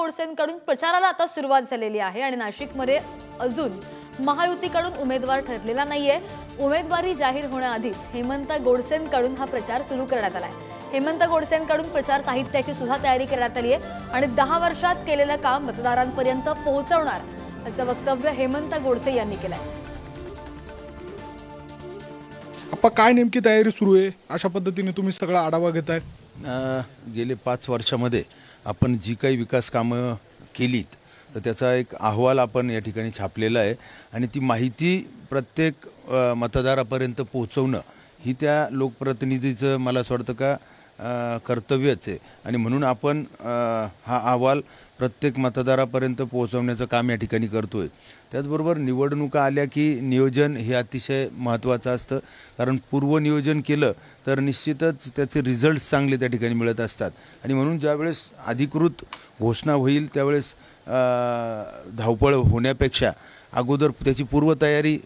गोडसेंकडून प्रचाराला आता सुरुवात झालेली आहे आणि नाशिकमध्ये अजून महायुतीकडून उमेदवार ठरलेला नाहीये। उमेदवारी जाहीर होण्याआधीच हेमंत गोडसेंकडून हा प्रचार सुरू करण्यात आलाय। हेमंत गोडसेंकडून प्रचार साहित्याची सुद्धा तयारी करण्यात आली आहे आणि 10 वर्षात केलेलं काम मतदारांपर्यंत पोहोचवणार असं वक्तव्य हेमंत गोडसे यांनी केलंय। आपा काय नेमकी तयारी सुरू आहे, अशा पद्धतीने तुम्ही सगळा आढावा घेताय? गेले 5 वर्षामध्ये आपण जी काही विकास कामं केलीत तर त्याचा एक अहवाल आपण या ठिकाणी छापलेला आहे आणि ती माहिती प्रत्येक मतदारापर्यंत पोहोचवणं ही त्या लोकप्रतिनिधीचं मला असं वाटतं का कर्तव्यच आहे आणि म्हणून आपण हा अहवाल प्रत्येक मतदारापर्यंत पोहोचवण्याचं काम या ठिकाणी करतोय। त्याचबरोबर निवडणुका आल्या की नियोजन हे अतिशय महत्त्वाचं असतं, कारण पूर्व नियोजन केलं तर निश्चितच त्याचे रिझल्ट्स चांगले त्या ठिकाणी मिळत असतात आणि म्हणून ज्यावेळेस अधिकृत घोषणा होईल त्यावेळेस धावपळ होण्यापेक्षा अगोदर त्याची पूर्वतयारी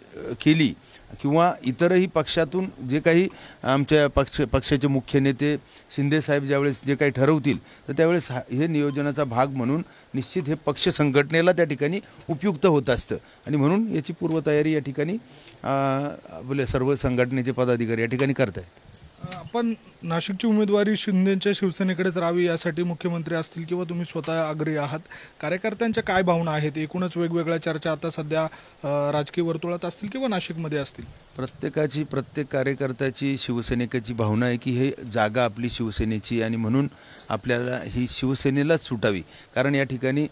केली किंवा इतरही पक्षातून जे काही आमच्या पक्षाचे मुख्य नेते शिंदे साहेब ज्यावेळेस जे काही ठरवतील तर त्यावेळेस हे नियोजनाचा भाग म्हणून निश्चित हे पक्ष संघटनेला त्या ठिकाणी उपयुक्त होत असतं आणि म्हणून याची पूर्वतयारी या ठिकाणी आपले सर्व संघटनेचे पदाधिकारी या ठिकाणी करत आहेत। आपण नाशिकची उमेदवारी शिंदेच्या शिवसेनेकडेच राहावी यासाठी मुख्यमंत्री असतील किंवा तुम्ही स्वतः आग्रही आहात, कार्यकर्त्यांच्या काय भावना आहेत? एकूणच वेगवेगळ्या चर्चा आता सध्या राजकीय वर्तुळात असतील किंवा नाशिकमध्ये असतील? प्रत्येक कार्यकर्त्याची शिवसैनिकाची भावना आहे की हे जागा आपली शिवसेनेची आणि म्हणून आपल्याला ही शिवसेनेलाच सुटावी, कारण या ठिकाणी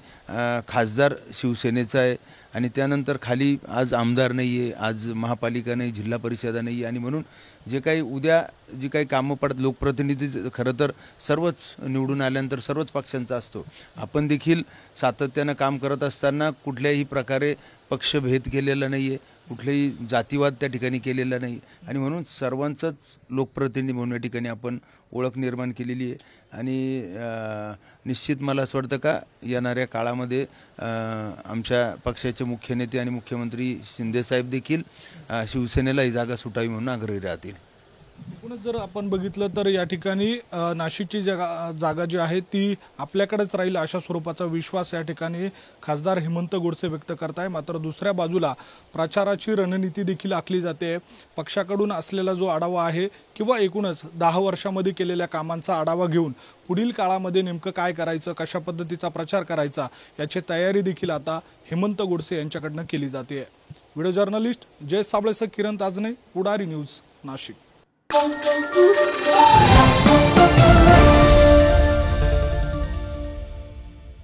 खासदार शिवसेनेचा आहे आणि त्यानंतर खाली आज आमदार नाही आहे, आज महापालिका नाही, जिल्हा परिषदा नाही आणि म्हणून जे काही उद्या जी काही कामं पडत लोकप्रतिनिधी खरं तर सर्वच निवडून आल्यानंतर सर्वच पक्षांचा असतो। आपण देखील सातत्यानं काम करत असताना कुठल्याही प्रकारे पक्षभेद केलेला नाही आहे, कुठलेही जातीवाद त्या ठिकाणी केलेला नाही आणि म्हणून सर्वांचंच लोकप्रतिनिधी म्हणून या ठिकाणी आपण ओळख निर्माण केलेली आहे आणि निश्चित मला असं वाटतं का येणाऱ्या काळामध्ये आमच्या पक्षाचे मुख्य नेते आणि मुख्यमंत्री शिंदेसाहेब देखील शिवसेनेला ही जागा सुटावी म्हणून आग्रही राहतील। एकूणच जर आपण बघितलं तर या ठिकाणी नाशिकची जागा जी आहे ती आपल्याकडेच राहील अशा स्वरूपाचा विश्वास या ठिकाणी खासदार हेमंत गोडसे व्यक्त करताय। मात्र दुसऱ्या बाजूला प्रचाराची रणनीती देखील आखली जाते। पक्षाकडून असलेला जो आढावा आहे किंवा एकूणच 10 वर्षांमध्ये केलेल्या कामांचा आढावा घेऊन पुढील काळामध्ये नेमकं काय करायचं, कशा पद्धतीचा प्रचार करायचा याची तयारी देखील आता हेमंत गोडसे यांच्याकडनं केली जाते। व्हिडिओ जर्नलिस्ट जय साबळेसह किरण ताजने, पुढारी न्यूज, नाशिक।